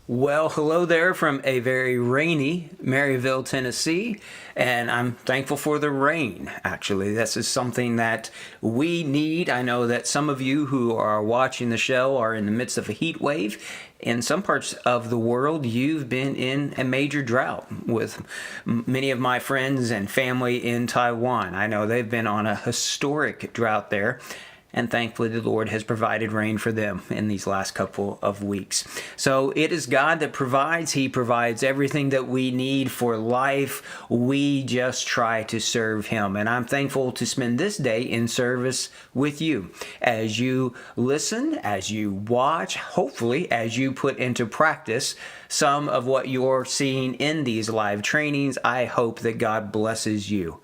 Well, hello there from a very rainy Maryville, Tennessee, and I'm thankful for the rain, actually. This is something that we need. I know that some of you who are watching the show are in the midst of a heat wave. In some parts of the world, you've been in a major drought with many of my friends and family in Taiwan. I know they've been on a historic drought there. And thankfully, the Lord has provided rain for them in these last couple of weeks. So it is God that provides. He provides everything that we need for life. We just try to serve Him. And I'm thankful to spend this day in service with you. As you listen, as you watch, hopefully as you put into practice some of what you're seeing in these live trainings, I hope that God blesses you.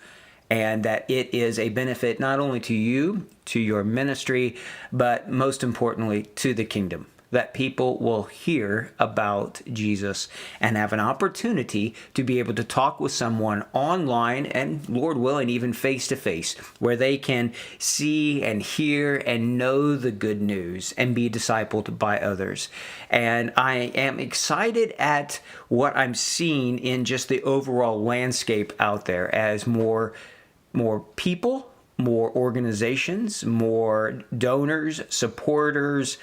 And that it is a benefit not only to you, to your ministry, but most importantly to the kingdom. That people will hear about Jesus and have an opportunity to be able to talk with someone online and, Lord willing, even face to face, where they can see and hear and know the good news and be discipled by others. And I am excited at what I'm seeing in just the overall landscape out there as more people, more organizations, more donors, supporters,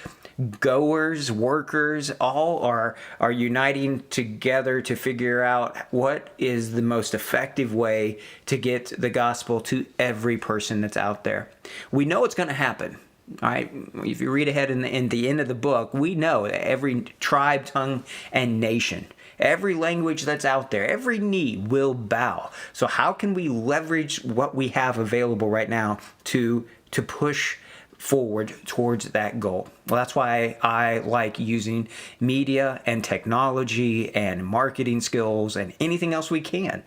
goers, workers, all are uniting together to figure out what is the most effective way to get the gospel to every person that's out there. We know it's going to happen. All right, if you read ahead in the end of the book, we know that every tribe, tongue, and nation, every language that's out there, every knee will bow. So how can we leverage what we have available right now to push forward towards that goal? Well, that's why I like using media and technology and marketing skills and anything else we can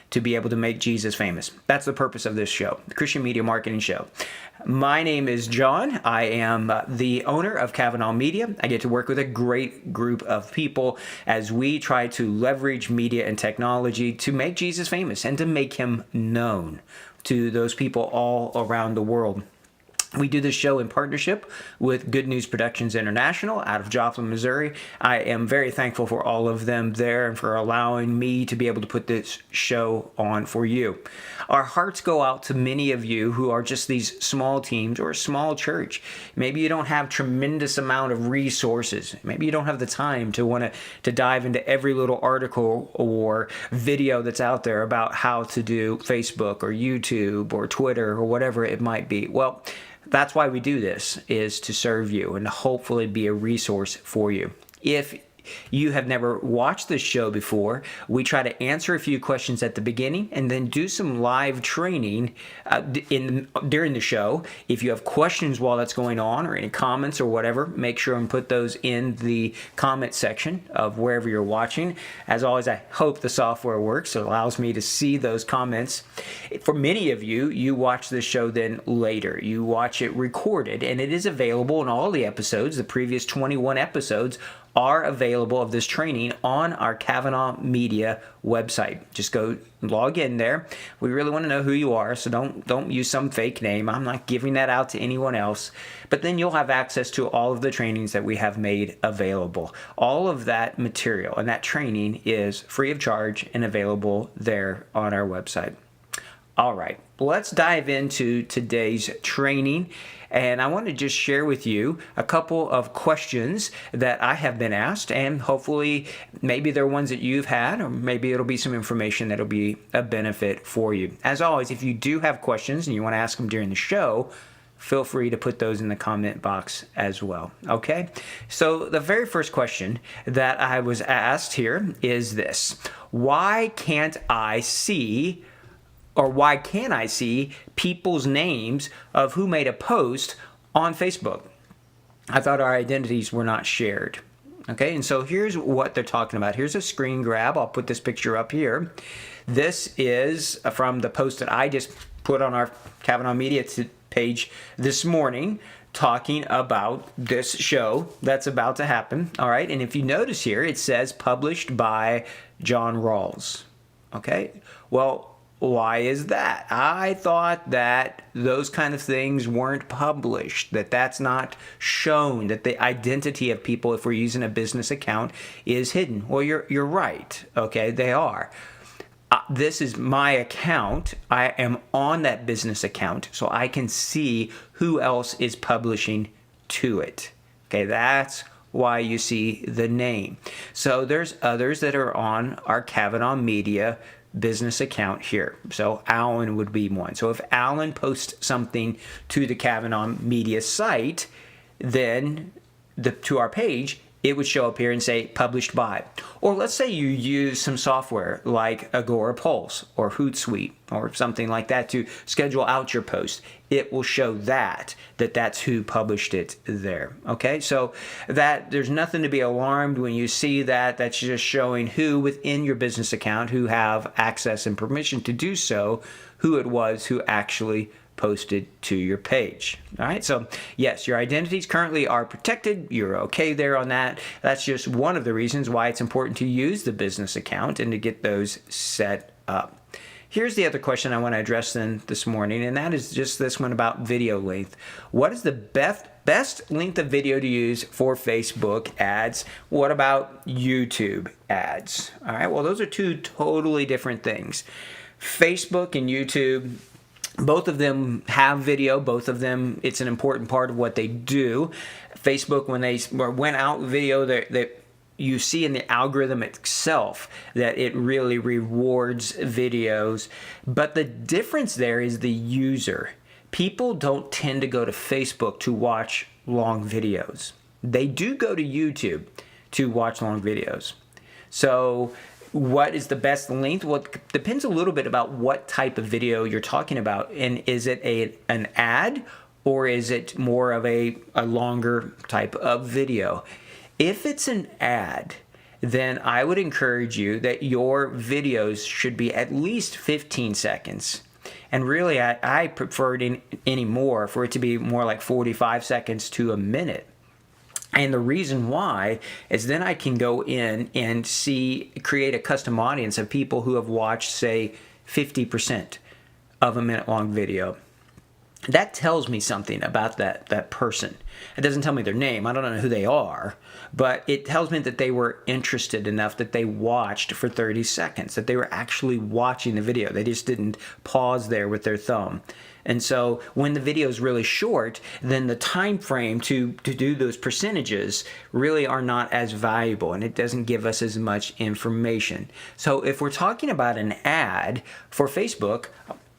to be able to make Jesus famous. That's the purpose of this show, the Christian Media Marketing Show. My name is John. I am the owner of Kavanaugh Media. I get to work with a great group of people as we try to leverage media and technology to make Jesus famous and to make Him known to those people all around the world. We do this show in partnership with Good News Productions International out of Joplin, Missouri. I am very thankful for all of them there and for allowing me to be able to put this show on for you. Our hearts go out to many of you who are just these small teams or a small church. Maybe you don't have tremendous amount of resources. Maybe you don't have the time to want to dive into every little article or video that's out there about how to do Facebook or YouTube or Twitter or whatever it might be. Well, that's why we do this, is to serve you and hopefully be a resource for you. If you have never watched this show before, we try to answer a few questions at the beginning and then do some live training during the show. If you have questions while that's going on or any comments or whatever, make sure and put those in the comment section of wherever you're watching. As always, I hope the software works. It allows me to see those comments. For many of you, you watch this show then later. You watch it recorded, and it is available in all the episodes. The previous 21 episodes are available of this training on our Kavanaugh Media website. Just go log in there. We really want to know who you are, so don't use some fake name. I'm not giving that out to anyone else. But then you'll have access to all of the trainings that we have made available. All of that material and that training is free of charge and available there on our website. All right, let's dive into today's training. And I want to just share with you a couple of questions that I have been asked, and hopefully maybe they're ones that you've had, or maybe it'll be some information that'll be a benefit for you. As always, if you do have questions and you want to ask them during the show, feel free to put those in the comment box as well. Okay? So the very first question that I was asked here is this: why can I see people's names of who made a post on Facebook? I thought our identities were not shared. Okay, and so here's what they're talking about. Here's a screen grab. I'll put this picture up here. This is from the post that I just put on our Kavanaugh Media page this morning, talking about this show that's about to happen. All right, and if you notice here, it says published by John Rawls. Okay, well, why is that? I thought that those kind of things weren't published, that that's not shown, that the identity of people, if we're using a business account, is hidden. Well, you're right. Okay, they are. This is my account. I am on that business account, so I can see who else is publishing to it. Okay, that's why you see the name. So there's others that are on our Kavanaugh Media business account here. So Alan would be one. So if Alan posts something to the Kavanaugh Media site, then to our page, it would show up here and say published by. Or let's say you use some software like Agora Pulse or Hootsuite or something like that to schedule out your post. It will show that's who published it there. Okay, so that there's nothing to be alarmed when you see that. That's just showing who within your business account who have access and permission to do so, who it was who actually posted to your page. All right, so yes, your identities currently are protected. You're okay there on that. That's just one of the reasons why it's important to use the business account and to get those set up. Here's the other question I want to address then this morning, and that is just this one about video length. What is the best length of video to use for Facebook ads? What about YouTube ads? All right, well, those are two totally different things. Facebook and YouTube, both of them have video. Both of them, it's an important part of what they do. Facebook, when they went out with video, that you see in the algorithm itself that it really rewards videos. But the difference there is the user. People don't tend to go to Facebook to watch long videos. They do go to YouTube to watch long videos. So what is the best length? Well, it depends a little bit about what type of video you're talking about. And is it an ad, or is it more of a longer type of video? If it's an ad, then I would encourage you that your videos should be at least 15 seconds. And really, I prefer it anymore for it to be more like 45 seconds to a minute. And the reason why is then I can go in and create a custom audience of people who have watched, say, 50% of a minute-long video. That tells me something about that person. It doesn't tell me their name. I don't know who they are, but it tells me that they were interested enough that they watched for 30 seconds, that they were actually watching the video. They just didn't pause there with their thumb. And so when the video is really short, then the time frame to do those percentages really are not as valuable, and it doesn't give us as much information. So if we're talking about an ad for Facebook,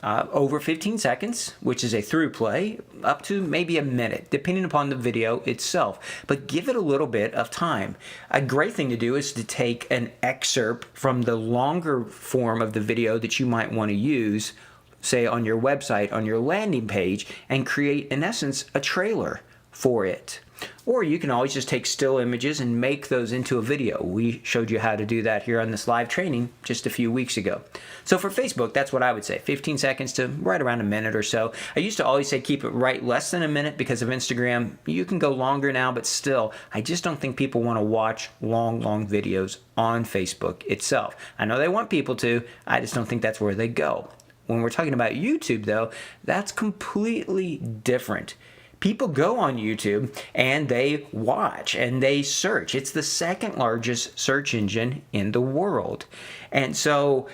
over 15 seconds, which is a through play, up to maybe a minute, depending upon the video itself. But give it a little bit of time. A great thing to do is to take an excerpt from the longer form of the video that you might want to use, say on your website, on your landing page, and create, in essence, a trailer for it. Or you can always just take still images and make those into a video. We showed you how to do that here on this live training just a few weeks ago. So for Facebook, that's what I would say, 15 seconds to right around a minute or so. I used to always say keep it right less than a minute because of Instagram. You can go longer now, but still, I just don't think people want to watch long videos on Facebook itself. I know they want people to, I just don't think that's where they go. When we're talking about YouTube, though, that's completely different. People go on YouTube and they watch and they search. It's the second largest search engine in the world. And so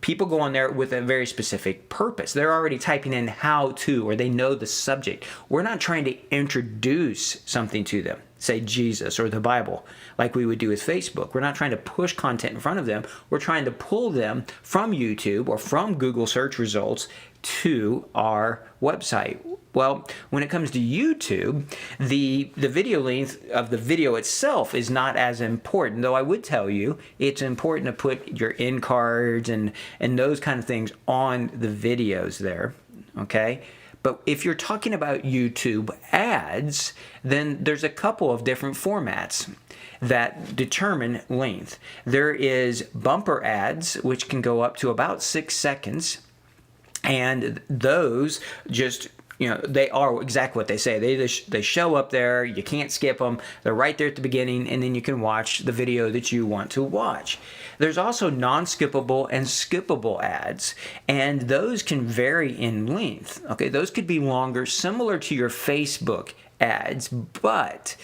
people go on there with a very specific purpose. They're already typing in how to, or they know the subject. We're not trying to introduce something to them, say Jesus or the Bible, like we would do with Facebook. We're not trying to push content in front of them. We're trying to pull them from YouTube or from Google search results to our website. Well, when it comes to YouTube, the video length of the video itself is not as important, though I would tell you it's important to put your end cards and those kind of things on the videos there, okay? But if you're talking about YouTube ads, then there's a couple of different formats that determine length. There is bumper ads, which can go up to about 6 seconds, and those just they are exactly what they say. They show up there. You can't skip them. They're right there at the beginning, and then you can watch the video that you want to watch. There's also non-skippable and skippable ads, and those can vary in length. Okay, those could be longer, similar to your Facebook ads, but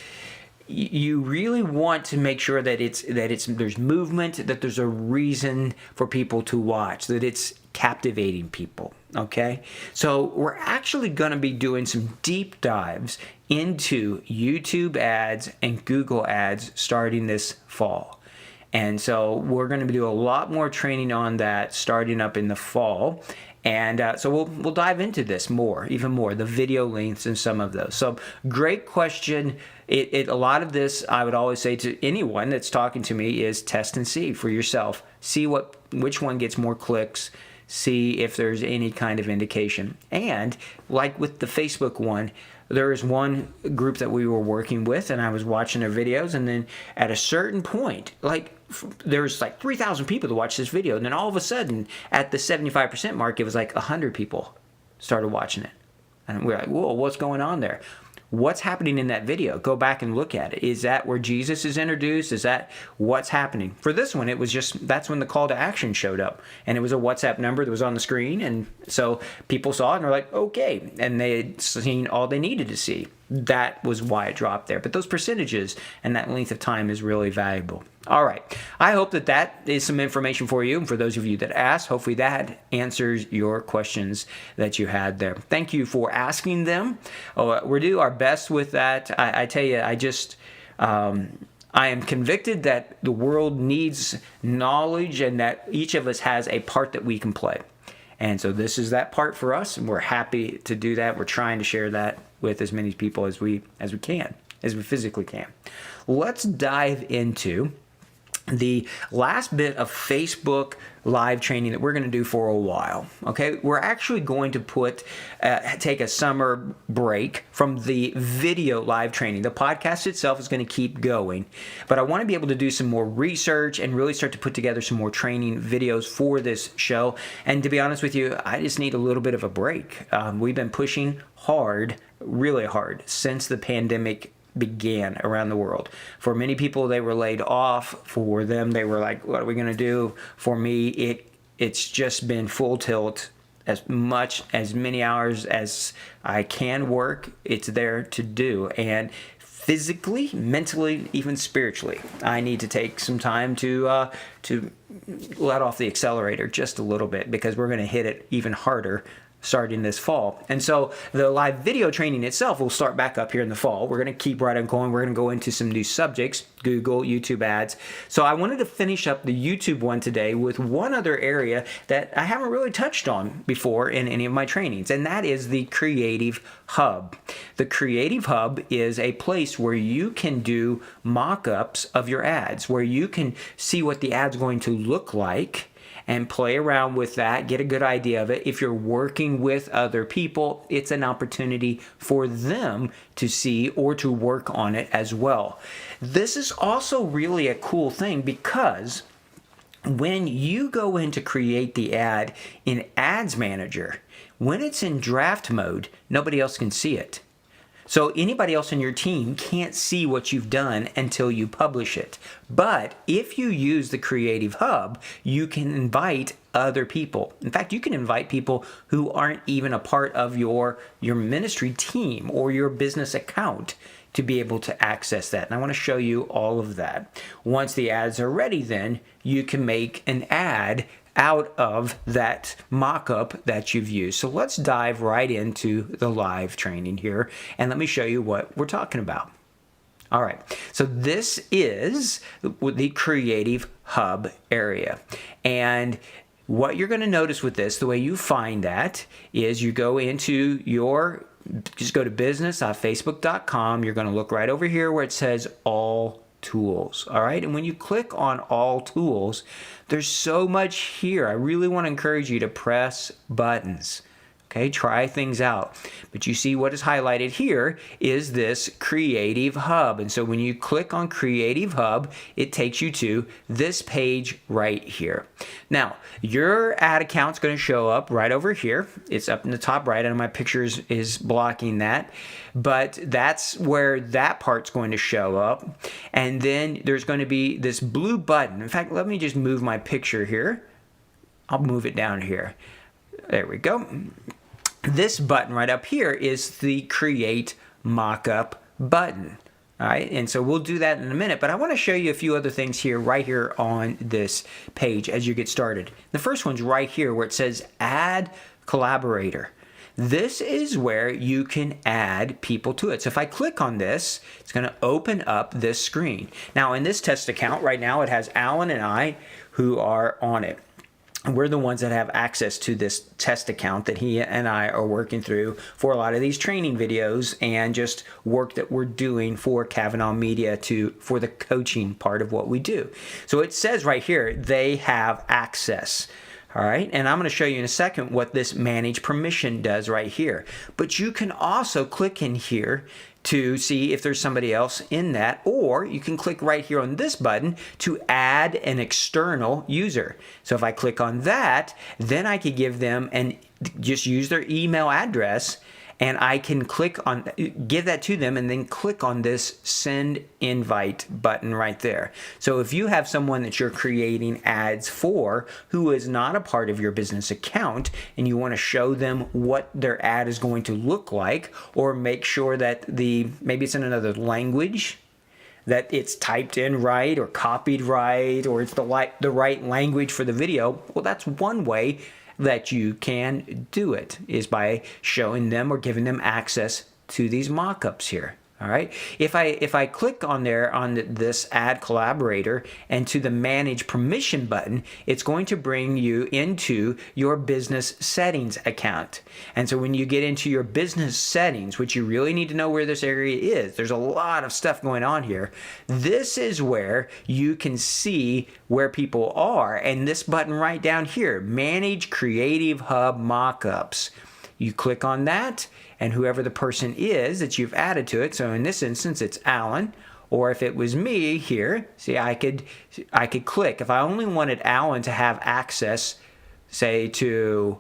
you really want to make sure that there's movement, that there's a reason for people to watch, that it's captivating people. Okay, so we're actually going to be doing some deep dives into YouTube ads and Google ads starting this fall. And so we're going to do a lot more training on that starting up in the fall. And so we'll dive into this even more, the video lengths and some of those. So great question. A lot of this, I would always say to anyone that's talking to me, is test and see for yourself. See which one gets more clicks. See if there's any kind of indication. And like with the Facebook one, there is one group that we were working with, and I was watching their videos, and then at a certain point, there's 3,000 people to watch this video, and then all of a sudden, at the 75% mark, it was 100 people started watching it. And we're like, whoa, what's going on there? What's happening in that video? Go back and look at it. Is that where Jesus is introduced? Is that what's happening? For this one, it was that's when the call to action showed up. And it was a WhatsApp number that was on the screen. And so people saw it and were like, okay. And they had seen all they needed to see. That was why it dropped there. But those percentages and that length of time is really valuable. All right. I hope that is some information for you. And for those of you that asked, hopefully that answers your questions that you had there. Thank you for asking them. We'll do our best with that. I tell you, I am convicted that the world needs knowledge and that each of us has a part that we can play. And so this is that part for us, and we're happy to do that. We're trying to share that with as many people as we can, as we physically can. Let's dive into the last bit of Facebook live training that we're going to do for a while. Okay, we're actually going to take a summer break from the video live training. The podcast itself is going to keep going, but I want to be able to do some more research and really start to put together some more training videos for this show. And to be honest with you, I just need a little bit of a break. We've been pushing hard, really hard, since the pandemic began around the world. For many people, they were laid off. For them, they were like, what are we going to do? For me, it's just been full tilt. As many hours as I can work, it's there to do. And physically, mentally, even spiritually, I need to take some time to let off the accelerator just a little bit, because we're going to hit it even harder starting this fall. And so the live video training itself will start back up here in the fall. We're going to keep right on going. We're going to go into some new subjects, Google, YouTube ads. So I wanted to finish up the YouTube one today with one other area that I haven't really touched on before in any of my trainings, and that is the Creative Hub. The Creative Hub is a place where you can do mock-ups of your ads, where you can see what the ad's going to look like and play around with that, get a good idea of it. If you're working with other people, it's an opportunity for them to see or to work on it as well. This is also really a cool thing, because when you go in to create the ad in Ads Manager, when it's in draft mode, nobody else can see it. So anybody else in your team can't see what you've done until you publish it. But if you use the Creative Hub, you can invite other people. In fact, you can invite people who aren't even a part of your ministry team or your business account to be able to access that. And I want to show you all of that. Once the ads are ready, then you can make an ad out of that mock-up that you've used. So let's dive right into the live training here, and let me show you what we're talking about. All right, so this is the Creative Hub area. And what you're going to notice with this, the way you find that, is you go into just go to business.facebook.com. You're going to look right over here where it says All Tools. All right, and when you click on All Tools, there's so much here. I really want to encourage you to press buttons. Okay, try things out. But you see what is highlighted here is this Creative Hub. And so when you click on Creative Hub, it takes you to this page right here. Now, your ad account's going to show up right over here. It's up in the top right, and my picture is blocking that. But that's where that part's going to show up. And then there's going to be this blue button. In fact, let me just move my picture here. I'll move it down here. There we go. This button right up here is the Create Mockup button. All right, and so we'll do that in a minute, but I want to show you a few other things here, right here on this page as you get started. The first one's right here where it says Add Collaborator. This is where you can add people to it. So if I click on this, it's going to open up this screen. Now in this test account right now, it has Alan and I who are on it. We're the ones that have access to this test account that he and I are working through for a lot of these training videos and just work that we're doing for Kavanaugh Media for the coaching part of what we do. So it says right here, they have access. All right, and I'm going to show you in a second what this manage permission does right here. But you can also click in here to see if there's somebody else in that, or you can click right here on this button to add an external user. So if I click on that, then I could give them and just use their email address, and I can give that to them and then click on this send invite button right there. So if you have someone that you're creating ads for who is not a part of your business account and you want to show them what their ad is going to look like, or make sure that maybe it's in another language, that it's typed in right or copied right, or it's the right language for the video, well, that's one way that you can do it, is by showing them or giving them access to these mockups here. All right. If I click on there on this Add Collaborator and to the Manage Permission button, it's going to bring you into your business settings account. And so when you get into your business settings, which you really need to know where this area is, there's a lot of stuff going on here. This is where you can see where people are. And this button right down here, Manage Creative Hub Mockups. You click on that, and whoever the person is that you've added to it, so in this instance it's Alan, or if it was me here, see, I could click. If I only wanted Alan to have access, say, to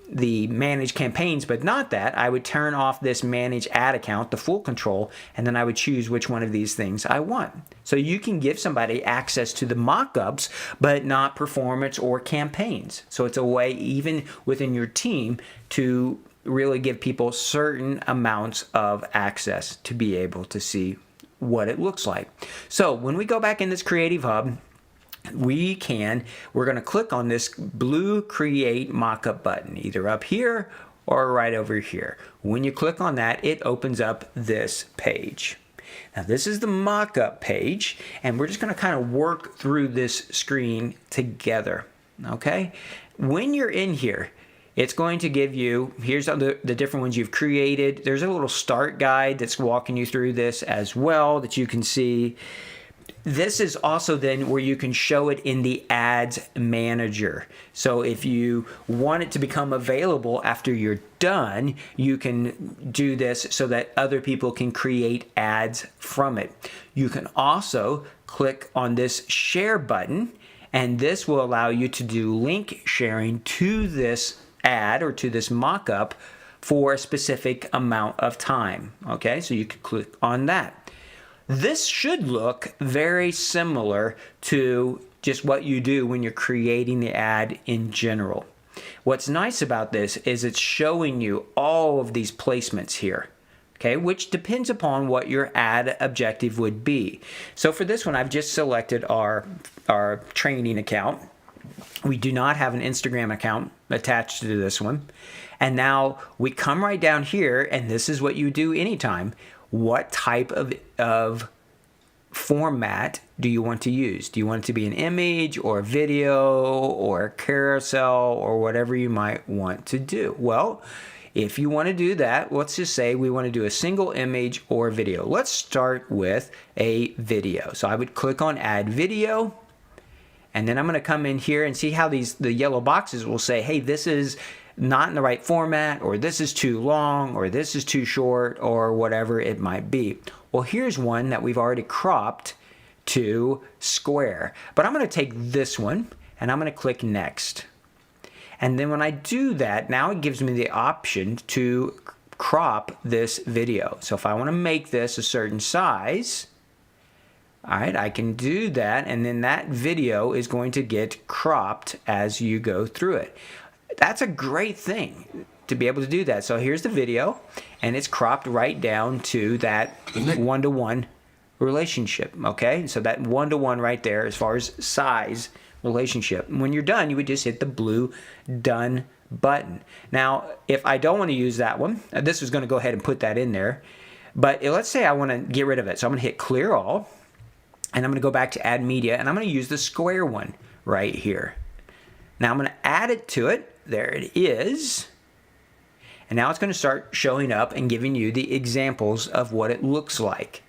the manage campaigns, but not that, I would turn off this manage ad account, the full control, and then I would choose which one of these things I want. So you can give somebody access to the mockups, but not performance or campaigns. So it's a way, even within your team, to really give people certain amounts of access to be able to see what it looks like. So when we go back in this Creative Hub, we're going to click on this blue Create Mockup button, either up here or right over here. When you click on that, it opens up this page. Now this is the mockup page, and we're just going to kind of work through this screen together. Okay? When you're in here, it's going to give you, here's the different ones you've created. There's a little start guide that's walking you through this as well that you can see. This is also then where you can show it in the Ads Manager. So if you want it to become available after you're done, you can do this so that other people can create ads from it. You can also click on this share button, and this will allow you to do link sharing to this ad or to this mockup for a specific amount of time. Okay, so you can click on that. This should look very similar to just what you do when you're creating the ad in general. What's nice about this is it's showing you all of these placements here, okay, which depends upon what your ad objective would be. So for this one, I've just selected our training account. We do not have an Instagram account attached to this one. And now we come right down here, and this is what you do anytime. What type of format do you want to use? Do you want it to be an image or a video or a carousel or whatever you might want to do? Well, if you want to do that, let's just say we want to do a single image or video. Let's start with a video. So I would click on Add Video. And then I'm going to come in here and see how the yellow boxes will say, hey, this is not in the right format, or this is too long, or this is too short, or whatever it might be. Well, here's one that we've already cropped to square. But I'm going to take this one and I'm going to click next. And then when I do that, now it gives me the option to crop this video. So if I want to make this a certain size, all right, I can do that, and then that video is going to get cropped as you go through it. That's a great thing to be able to do that. So here's the video, and it's cropped right down to that one-to-one relationship, okay? So that one-to-one right there as far as size relationship. And when you're done, you would just hit the blue done button. Now, if I don't want to use that one, this is going to go ahead and put that in there, but let's say I want to get rid of it. So I'm going to hit clear all, and I'm going to go back to add media, and I'm going to use the square one right here. Now I'm going to add it to it. There it is. And now it's going to start showing up and giving you the examples of what it looks like.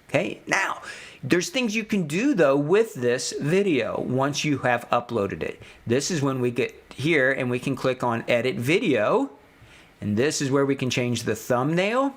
Okay, now there's things you can do though with this video once you have uploaded it. This is when we get here and we can click on edit video, and this is where we can change the thumbnail.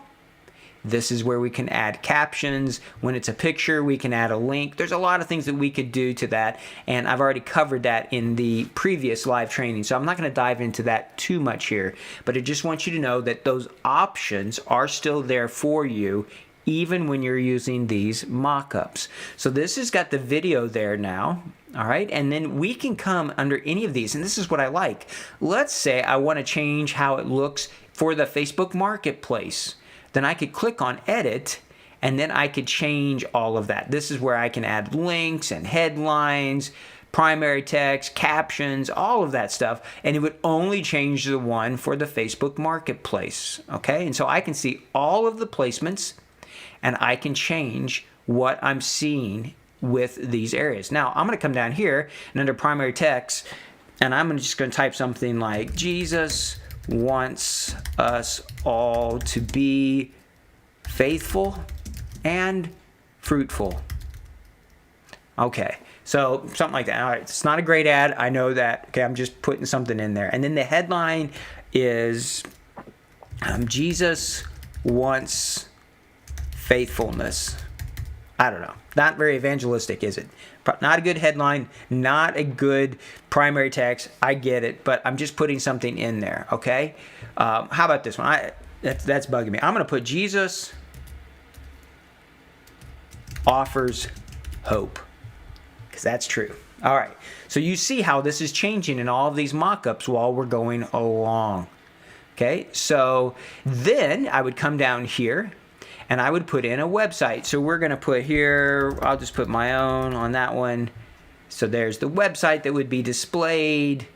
This is where we can add captions. When it's a picture, we can add a link. There's a lot of things that we could do to that, and I've already covered that in the previous live training, so I'm not going to dive into that too much here, but I just want you to know that those options are still there for you even when you're using these mock-ups. So this has got the video there now, all right? And then we can come under any of these, and this is what I like. Let's say I want to change how it looks for the Facebook Marketplace. Then I could click on edit, and then I could change all of that. This is where I can add links and headlines, primary text, captions, all of that stuff, and it would only change the one for the Facebook Marketplace, okay? And so I can see all of the placements, and I can change what I'm seeing with these areas. Now, I'm going to come down here, and under primary text, and I'm just going to type something like, Jesus wants us all to be faithful and fruitful. Okay, so something like that. All right, it's not a great ad, I know that. Okay, I'm just putting something in there. And then the headline is Jesus wants faithfulness. I don't know. Not very evangelistic, is it? Not a good headline, not a good primary text. I get it, but I'm just putting something in there, okay? How about this one? That's bugging me. I'm going to put Jesus offers hope, because that's true. All right, so you see how this is changing in all of these mock-ups while we're going along. Okay, so then I would come down here and I would put in a website. So we're going to put here, I'll just put my own on that one. So there's the website that would be displayed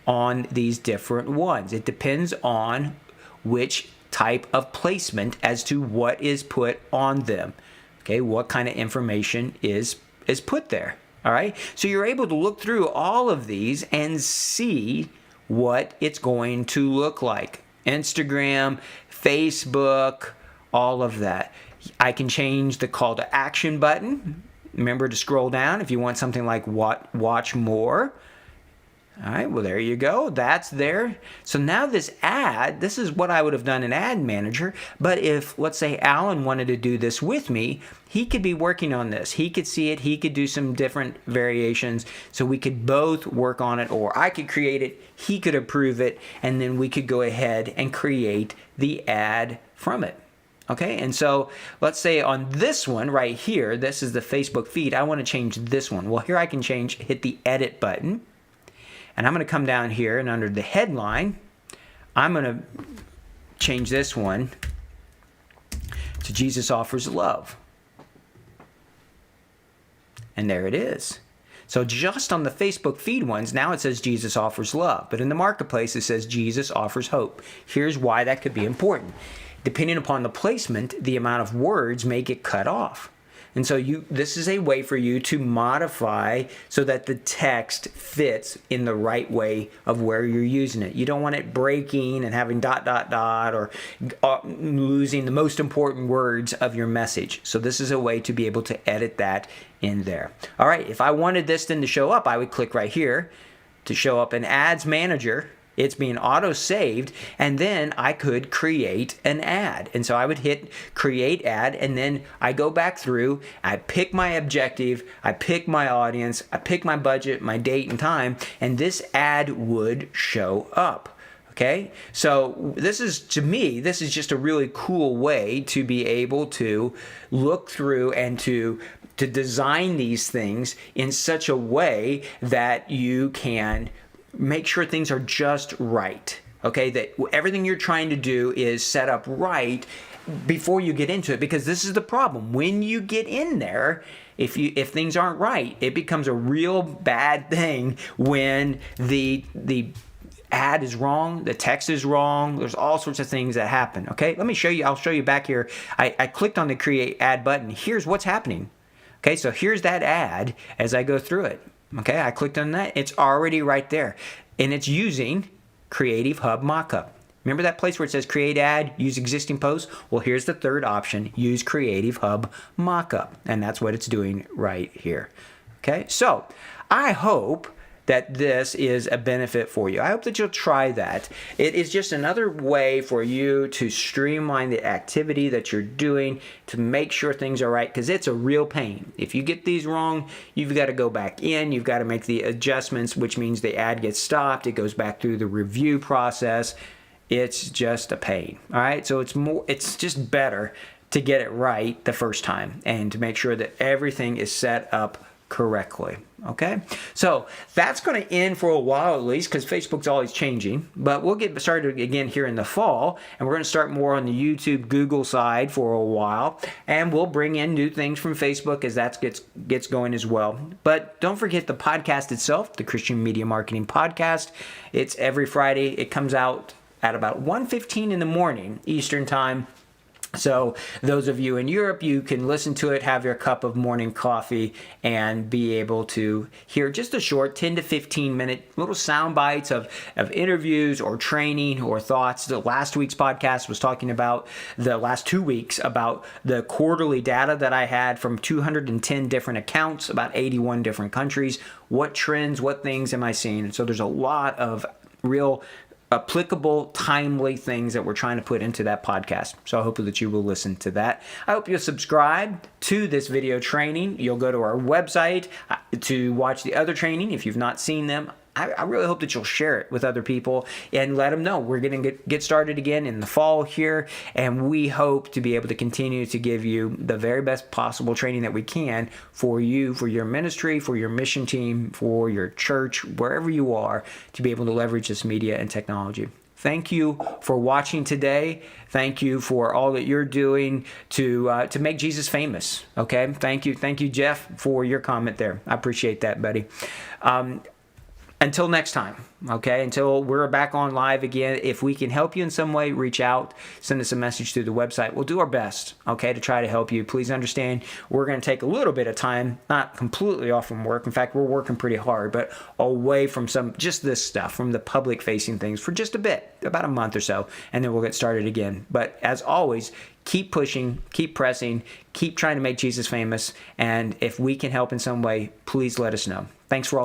on these different ones. It depends on which type of placement as to what is put on them. Okay, what kind of information is put there. All right, so you're able to look through all of these and see what it's going to look like. Instagram, Facebook, all of that. I can change the call to action button. Remember to scroll down if you want something like watch more. All right, well, there you go. That's there. So now this ad, this is what I would have done in Ad Manager. But if, let's say, Alan wanted to do this with me, he could be working on this. He could see it. He could do some different variations. So we could both work on it, or I could create it. He could approve it. And then we could go ahead and create the ad from it. Okay, and so let's say on this one right here, this is the Facebook feed. I want to change this one. Well, here I can hit the edit button. And I'm going to come down here, and under the headline, I'm going to change this one to Jesus Offers Love. And there it is. So just on the Facebook feed ones, now it says Jesus Offers Love. But in the Marketplace, it says Jesus Offers Hope. Here's why that could be important. Depending upon the placement, the amount of words may get cut off. And so this is a way for you to modify so that the text fits in the right way of where you're using it. You don't want it breaking and having ... or losing the most important words of your message. So this is a way to be able to edit that in there. All right, if I wanted this then to show up, I would click right here to show up in Ads Manager. It's being auto-saved, and then I could create an ad. And so I would hit create ad, and then I go back through, I pick my objective, I pick my audience, I pick my budget, my date and time, and this ad would show up. Okay, so this is, to me, this is just a really cool way to be able to look through and to design these things in such a way that you can make sure things are just right. Okay, that everything you're trying to do is set up right before you get into it, because this is the problem. When you get in there, if things aren't right, it becomes a real bad thing when the ad is wrong, the text is wrong, there's all sorts of things that happen. Okay, let me show you, I'll show you back here. I clicked on the create ad button. Here's what's happening. Okay, so here's that ad as I go through it. Okay, I clicked on that, it's already right there. And it's using Creative Hub Mockup. Remember that place where it says create ad, use existing posts? Well, here's the third option, use Creative Hub Mockup. And that's what it's doing right here. Okay, so I hope that this is a benefit for you. I hope that you'll try that. It is just another way for you to streamline the activity that you're doing to make sure things are right, because it's a real pain. If you get these wrong, you've got to go back in, you've got to make the adjustments, which means the ad gets stopped, it goes back through the review process. It's just a pain. All right, so it's just better to get it right the first time and to make sure that everything is set up correctly. Okay, so that's going to end for a while, at least, because Facebook's always changing. But we'll get started again here in the fall, and we're going to start more on the YouTube, Google side for a while, and we'll bring in new things from Facebook as that gets going as well. But don't forget the podcast itself, the Christian Media Marketing Podcast. It's every Friday. It comes out at about 1:15 in the morning Eastern Time. So those of you in Europe, you can listen to it, have your cup of morning coffee, and be able to hear just a short 10 to 15 minute little sound bites of interviews or training or thoughts. The last week's podcast was talking about the last 2 weeks about the quarterly data that I had from 210 different accounts, about 81 different countries. What trends, what things am I seeing? So there's a lot of real applicable, timely things that we're trying to put into that podcast. So I hope that you will listen to that. I hope you'll subscribe to this video training. You'll go to our website to watch the other training if you've not seen them. I really hope that you'll share it with other people and let them know. We're going to get started again in the fall here, and we hope to be able to continue to give you the very best possible training that we can for you, for your ministry, for your mission team, for your church, wherever you are, to be able to leverage this media and technology. Thank you for watching today. Thank you for all that you're doing to make Jesus famous. Okay, thank you, Jeff, for your comment there. I appreciate that, buddy. Until next time, okay, until we're back on live again, if we can help you in some way, reach out, send us a message through the website. We'll do our best, okay, to try to help you. Please understand, we're going to take a little bit of time, not completely off from work. In fact, we're working pretty hard, but away from just this stuff, from the public-facing things for just a bit, about a month or so, and then we'll get started again. But as always, keep pushing, keep pressing, keep trying to make Jesus famous, and if we can help in some way, please let us know. Thanks for all